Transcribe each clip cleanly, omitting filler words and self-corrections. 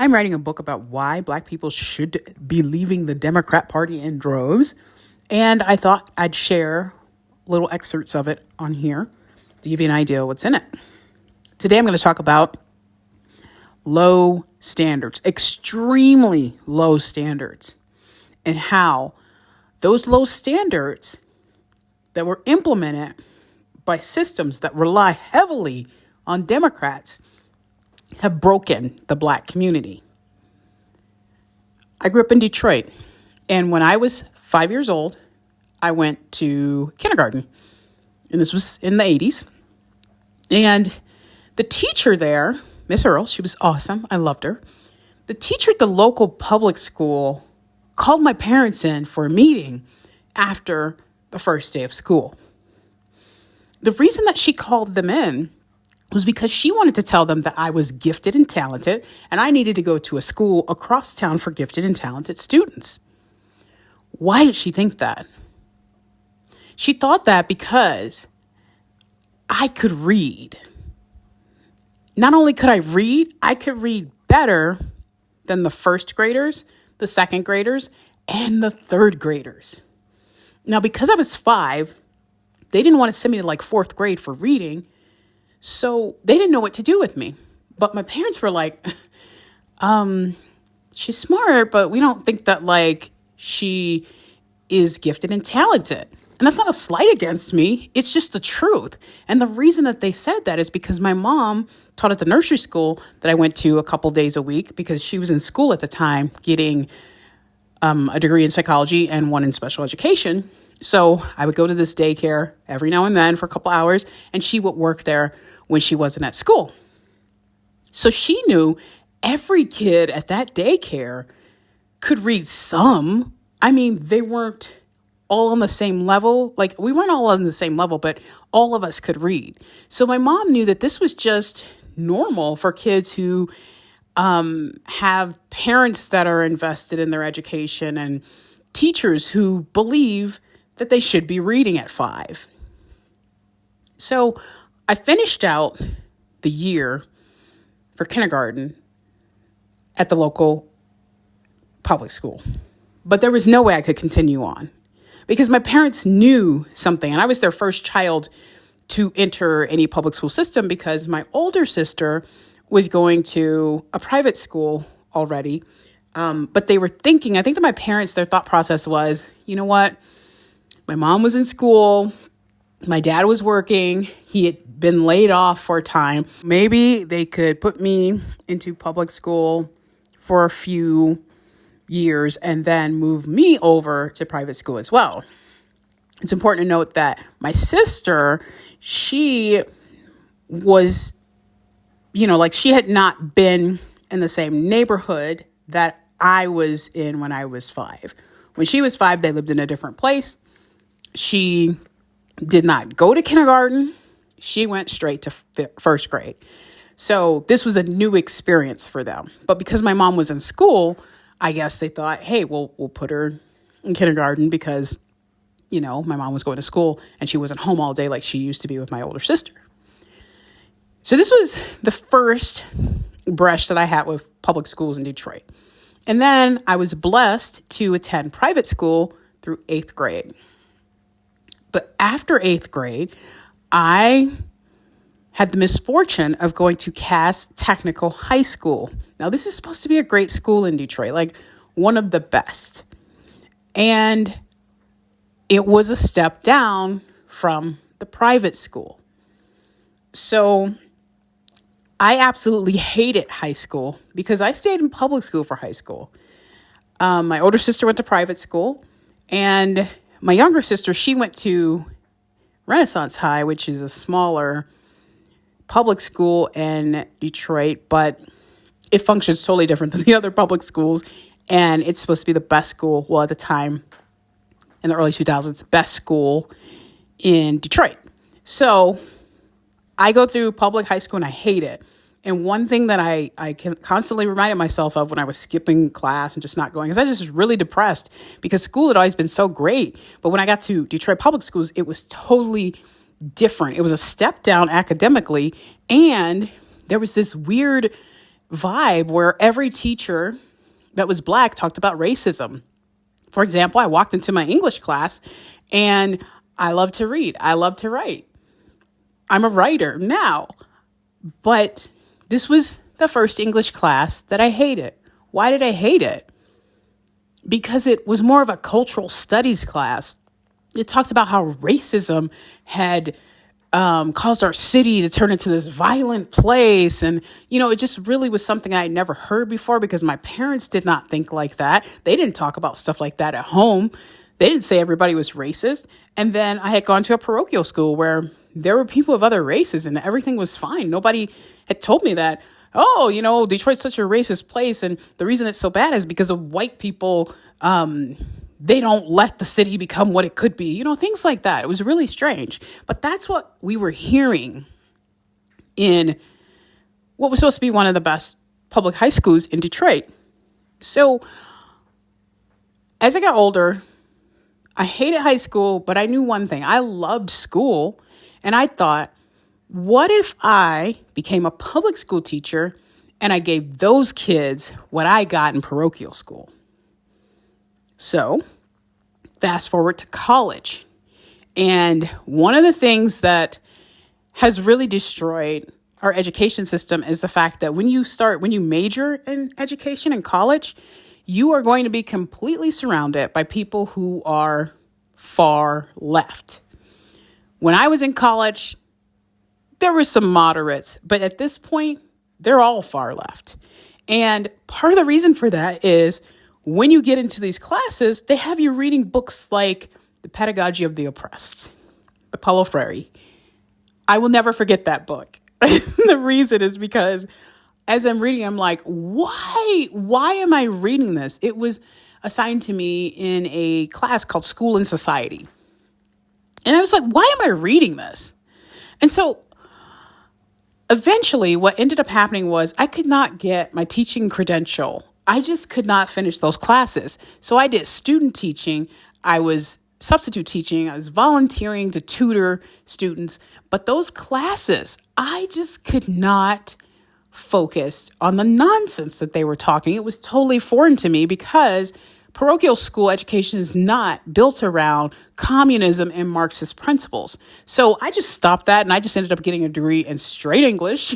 I'm writing a book about why Black people should be leaving the Democrat Party in droves. And I thought I'd share little excerpts of it on here to give you an idea of what's in it. Today, I'm going to talk about low standards, extremely low standards, and how those low standards that were implemented by systems that rely heavily on Democrats have broken the Black community. I grew up in Detroit, and when I was 5 years old, I went to kindergarten, and this was in the 80s. And the teacher there, Miss Earl, she was awesome. I loved her. The teacher at the local public school called my parents in for a meeting after the first day of school. The reason that she called them in was because she wanted to tell them that I was gifted and talented, and I needed to go to a school across town for gifted and talented students. Why did she think that? She thought that because I could read. Not only could I could read better than the first graders, the second graders, and the third graders. Now, because I was 5, they didn't want to send me to like 4th grade for reading, so they didn't know what to do with me. But my parents were like, she's smart, but we don't think that like she is gifted and talented. And that's not a slight against me. It's just the truth. And the reason that they said that is because my mom taught at the nursery school that I went to a couple days a week because she was in school at the time getting a degree in psychology and one in special education. So I would go to this daycare every now and then for a couple hours, and she would work there when she wasn't at school. So she knew every kid at that daycare could read some. I mean, they weren't all on the same level. Like, we weren't all on the same level, but all of us could read. So my mom knew that this was just normal for kids who have parents that are invested in their education and teachers who believe that they should be reading at 5. So I finished out the year for kindergarten at the local public school, but there was no way I could continue on because my parents knew something, and I was their first child to enter any public school system because my older sister was going to a private school already. But they were thinking, I think that my parents, their thought process was, you know what? My mom was in school. My dad was working. He had been laid off for a time. Maybe they could put me into public school for a few years and then move me over to private school as well. It's important to note that my sister, she was, like she had not been in the same neighborhood that I was in when I was 5. When she was 5, they lived in a different place. She did not go to kindergarten. She went straight to 1st grade. So this was a new experience for them. But because my mom was in school, I guess they thought, hey, we'll put her in kindergarten because, my mom was going to school and she wasn't home all day like she used to be with my older sister. So this was the first brush that I had with public schools in Detroit. And then I was blessed to attend private school through 8th grade. But after 8th grade, I had the misfortune of going to Cass Technical High School. Now, this is supposed to be a great school in Detroit, like one of the best. And it was a step down from the private school. So I absolutely hated high school because I stayed in public school for high school. My older sister went to private school, and my younger sister, she went to Renaissance High, which is a smaller public school in Detroit, but it functions totally different than the other public schools. And it's supposed to be the best school, well, at the time, in the early 2000s, best school in Detroit. So I go through public high school and I hate it. And one thing that I constantly reminded myself of when I was skipping class and just not going, because I was just really depressed because school had always been so great. But when I got to Detroit public schools, it was totally different. It was a step down academically. And there was this weird vibe where every teacher that was Black talked about racism. For example, I walked into my English class and I love to read. I love to write. I'm a writer now, but this was the first English class that I hated. Why did I hate it? Because it was more of a cultural studies class. It talked about how racism had caused our city to turn into this violent place. And, it just really was something I had never heard before because my parents did not think like that. They didn't talk about stuff like that at home. They didn't say everybody was racist. And then I had gone to a parochial school where there were people of other races and everything was fine. Nobody had told me that, Detroit's such a racist place. And the reason it's so bad is because of white people. They don't let the city become what it could be, things like that. It was really strange. But that's what we were hearing in what was supposed to be one of the best public high schools in Detroit. So as I got older, I hated high school, but I knew one thing. I loved school. And I thought, what if I became a public school teacher and I gave those kids what I got in parochial school? So fast forward to college. And one of the things that has really destroyed our education system is the fact that when you major in education in college, you are going to be completely surrounded by people who are far left. When I was in college, there were some moderates, but at this point, they're all far left. And part of the reason for that is when you get into these classes, they have you reading books like The Pedagogy of the Oppressed by Paulo Freire. I will never forget that book. The reason is because as I'm reading, I'm like, why? Why am I reading this? It was assigned to me in a class called School and Society. And I was like, why am I reading this? And so eventually what ended up happening was I could not get my teaching credential. I just could not finish those classes. So I did student teaching. I was substitute teaching. I was volunteering to tutor students. But those classes, I just could not focus on the nonsense that they were talking. It was totally foreign to me because parochial school education is not built around communism and Marxist principles. So I just stopped that and I just ended up getting a degree in straight English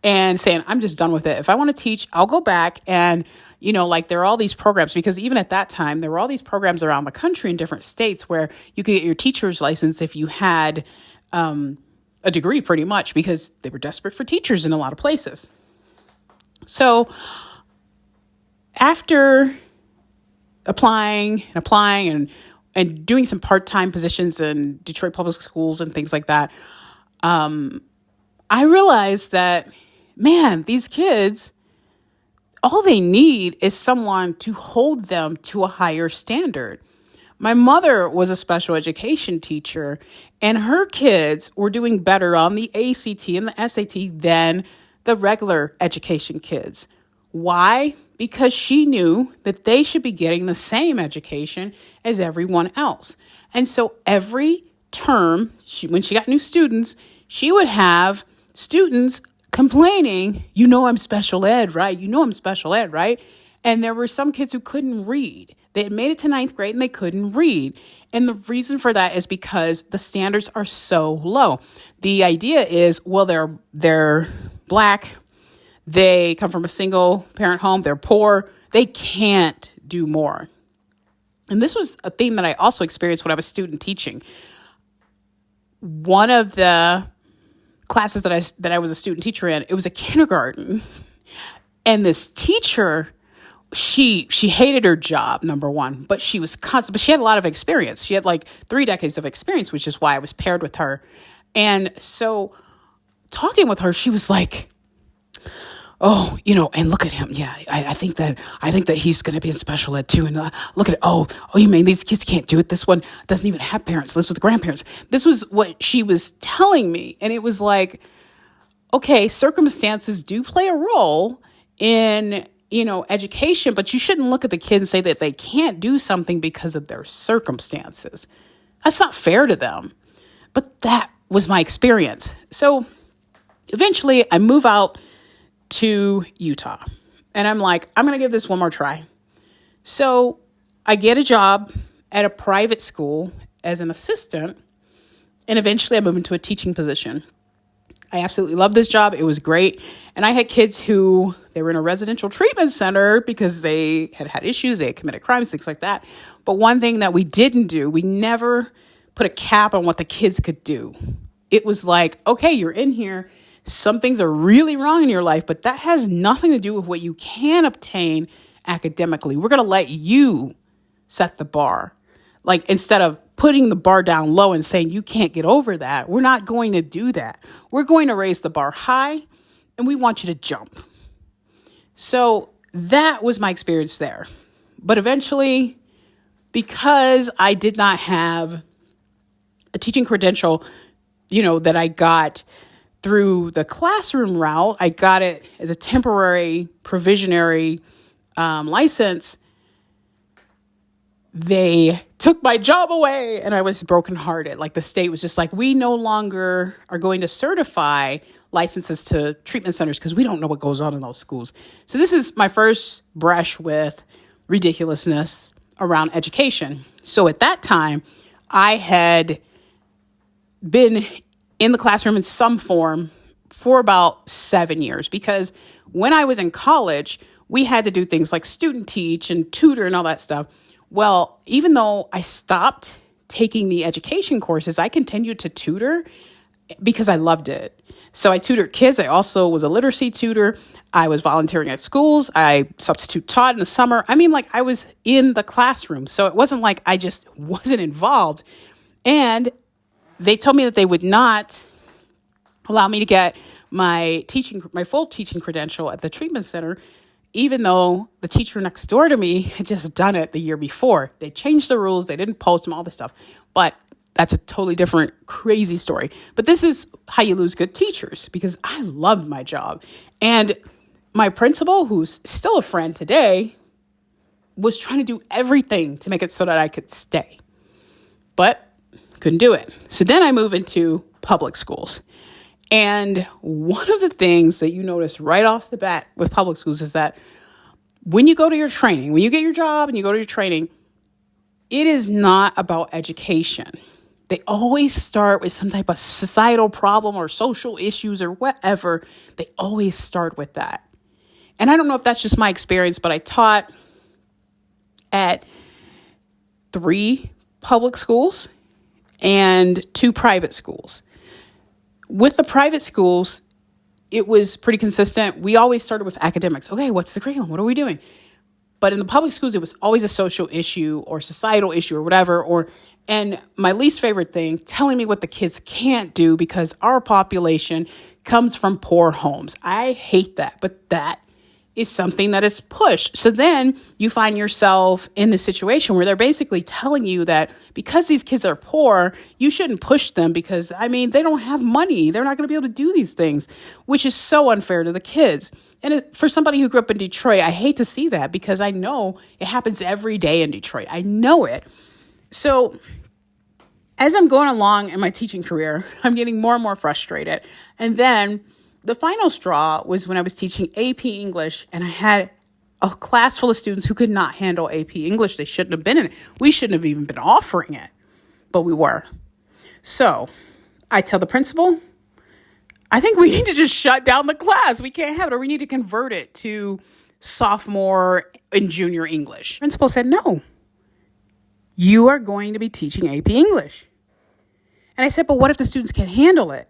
and saying, I'm just done with it. If I want to teach, I'll go back. And, there are all these programs, because even at that time, there were all these programs around the country in different states where you could get your teacher's license if you had a degree, pretty much, because they were desperate for teachers in a lot of places. So after applying and doing some part-time positions in Detroit public schools and things like that, I realized that, man, these kids, all they need is someone to hold them to a higher standard. My mother was a special education teacher, and her kids were doing better on the ACT and the SAT than the regular education kids. Why? Because she knew that they should be getting the same education as everyone else. And so every term, when she got new students, she would have students complaining, I'm special ed, right? I'm special ed, right? And there were some kids who couldn't read. They had made it to 9th grade and they couldn't read. And the reason for that is because the standards are so low. The idea is, well, they're Black. They come from a single parent home. They're poor. They can't do more. And this was a theme that I also experienced when I was student teaching. One of the classes that I was a student teacher in, it was a kindergarten. And this teacher, she hated her job, number one, but she was constant, but she had a lot of experience. She had like 3 decades of experience, which is why I was paired with her. And so talking with her, she was like, oh, and look at him. Yeah, I think that he's going to be in special ed too. And look at it. Oh, you mean these kids can't do it? This one doesn't even have parents. Lives with grandparents. This was what she was telling me. And it was like, okay, circumstances do play a role in, education, but you shouldn't look at the kid and say that they can't do something because of their circumstances. That's not fair to them. But that was my experience. So eventually I move out to Utah. And I'm like, I'm going to give this one more try. So I get a job at a private school as an assistant, and eventually I move into a teaching position. I absolutely love this job. It was great. And I had kids who, they were in a residential treatment center because they had had issues, they had committed crimes, things like that. But one thing that we didn't do, we never put a cap on what the kids could do. It was like, okay, you're in here. Some things are really wrong in your life, but that has nothing to do with what you can obtain academically. We're going to let you set the bar. Like, instead of putting the bar down low and saying you can't get over that, we're not going to do that. We're going to raise the bar high, and we want you to jump. So that was my experience there. But eventually, because I did not have a teaching credential, that I got through the classroom route, I got it as a temporary provisionary license. They took my job away, and I was brokenhearted. Like, the state was just like, we no longer are going to certify licenses to treatment centers because we don't know what goes on in those schools. So this is my first brush with ridiculousness around education. So at that time, I had been in the classroom in some form for about 7 years, because when I was in college, we had to do things like student teach and tutor and all that stuff. Well, even though I stopped taking the education courses, I continued to tutor because I loved it. So I tutored kids. I also was a literacy tutor. I was volunteering at schools. I substitute taught in the summer. I mean, like, I was in the classroom. So it wasn't like I just wasn't involved. And they told me that they would not allow me to get my full teaching credential at the treatment center, even though the teacher next door to me had just done it the year before. They changed the rules. They didn't post them, all this stuff. But that's a totally different, crazy story. But this is how you lose good teachers, because I loved my job. And my principal, who's still a friend today, was trying to do everything to make it so that I could stay. But couldn't do it. So then I moved into public schools. And one of the things that you notice right off the bat with public schools is that when you go to your training, when you get your job and you go to your training, it is not about education. They always start with some type of societal problem or social issues or whatever. They always start with that. And I don't know if that's just my experience, but I taught at 3 public schools and 2 private schools. With the private schools, it was pretty consistent. We always started with academics. Okay, what's the curriculum? What are we doing? But in the public schools, it was always a social issue or societal issue or whatever. And my least favorite thing, telling me what the kids can't do because our population comes from poor homes. I hate that, but that is something that is pushed. So then you find yourself in this situation where they're basically telling you that because these kids are poor, you shouldn't push them because, they don't have money. They're not going to be able to do these things, which is so unfair to the kids. And for somebody who grew up in Detroit, I hate to see that because I know it happens every day in Detroit. I know it. So as I'm going along in my teaching career, I'm getting more and more frustrated. And then the final straw was when I was teaching AP English, and I had a class full of students who could not handle AP English. They shouldn't have been in it. We shouldn't have even been offering it, but we were. So I tell the principal, I think we need to just shut down the class. We can't have it, or we need to convert it to sophomore and junior English. Principal said, no, you are going to be teaching AP English. And I said, but what if the students can't handle it?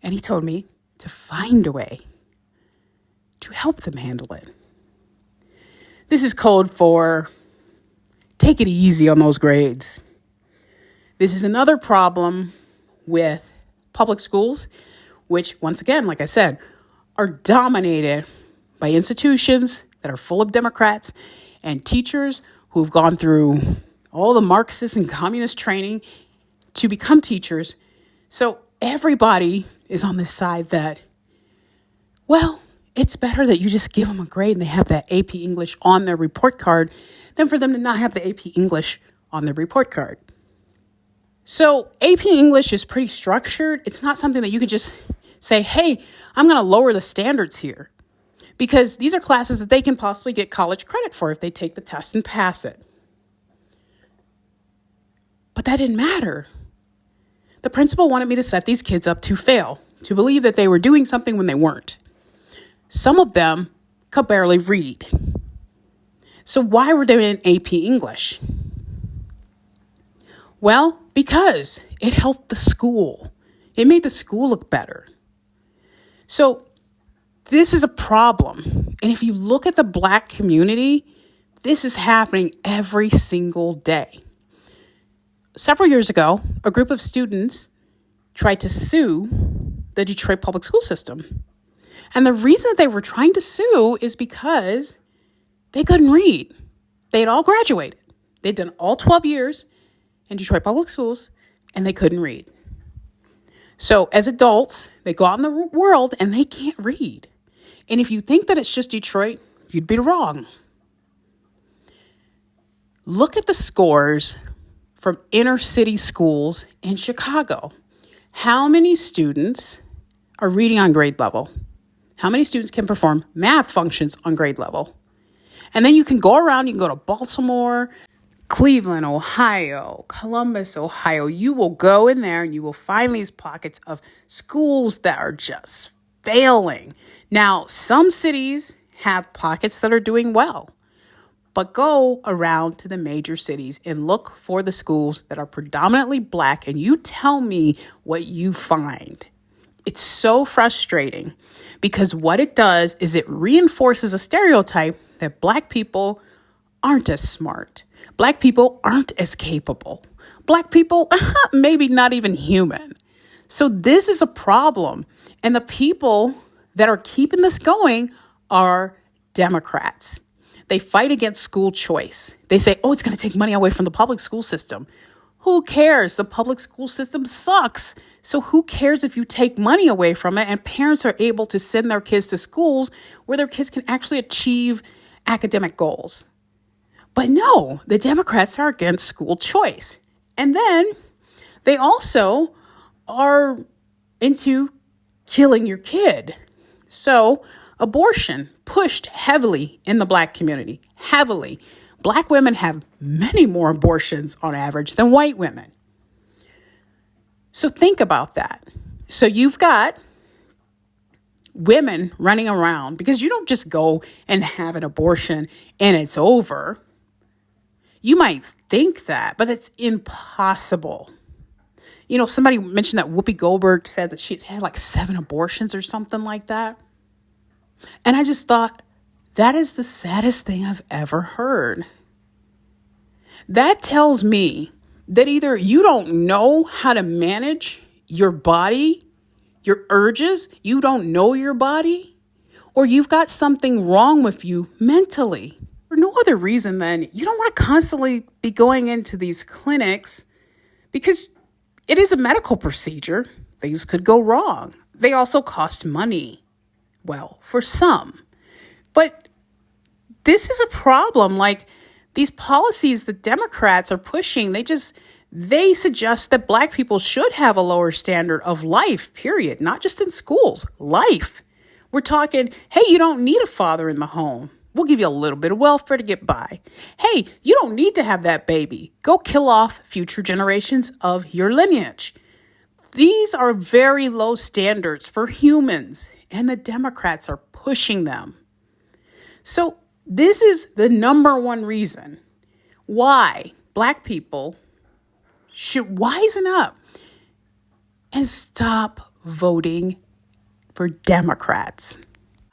And he told me to find a way to help them handle it. This is code for take it easy on those grades. This is another problem with public schools, which, once again, like I said, are dominated by institutions that are full of Democrats and teachers who've gone through all the Marxist and communist training to become teachers. So everybody is on this side that, well, it's better that you just give them a grade and they have that AP English on their report card than for them to not have the AP English on their report card. So AP English is pretty structured. It's not something that you could just say, hey, I'm going to lower the standards here because these are classes that they can possibly get college credit for if they take the test and pass it. But that didn't matter. The principal wanted me to set these kids up to fail, to believe that they were doing something when they weren't. Some of them could barely read. So why were they in AP English? Well, because it helped the school. It made the school look better. So this is a problem. And if you look at the Black community, this is happening every single day. Several years ago, a group of students tried to sue the Detroit public school system. And the reason they were trying to sue is because they couldn't read. They had all graduated. They'd done all 12 years in Detroit public schools, and they couldn't read. So as adults, they go out in the world and they can't read. And if you think that it's just Detroit, you'd be wrong. Look at the scores from inner city schools in Chicago. How many students are reading on grade level? How many students can perform math functions on grade level? And then you can go around, you can go to Baltimore, Cleveland, Ohio, Columbus, Ohio. You will go in there and you will find these pockets of schools that are just failing. Now, some cities have pockets that are doing well, but go around to the major cities and look for the schools that are predominantly Black, and you tell me what you find. It's so frustrating because what it does is it reinforces a stereotype that Black people aren't as smart. Black people aren't as capable. Black people, maybe not even human. So this is a problem. And the people that are keeping this going are Democrats. They fight against school choice. They say, oh, it's going to take money away from the public school system. Who cares? The public school system sucks. So who cares if you take money away from it and parents are able to send their kids to schools where their kids can actually achieve academic goals? But no, the Democrats are against school choice. And then they also are into killing your kid. So abortion pushed heavily in the Black community, heavily. Black women have many more abortions on average than white women. So think about that. So you've got women running around because you don't just go and have an abortion and it's over. You might think that, but it's impossible. You know, somebody mentioned that Whoopi Goldberg said that she had like 7 abortions or something like that. And I just thought, that is the saddest thing I've ever heard. That tells me that either you don't know how to manage your body, your urges, you don't know your body, or you've got something wrong with you mentally. For no other reason than you don't want to constantly be going into these clinics because it is a medical procedure. Things could go wrong. They also cost money. Well, for some. But this is a problem. Like these policies that Democrats are pushing, they suggest that Black people should have a lower standard of life, period. Not just in schools, life. We're talking, hey, you don't need a father in the home. We'll give you a little bit of welfare to get by. Hey, you don't need to have that baby. Go kill off future generations of your lineage. These are very low standards for humans, and the Democrats are pushing them. So this is the number one reason why Black people should wisen up and stop voting for Democrats.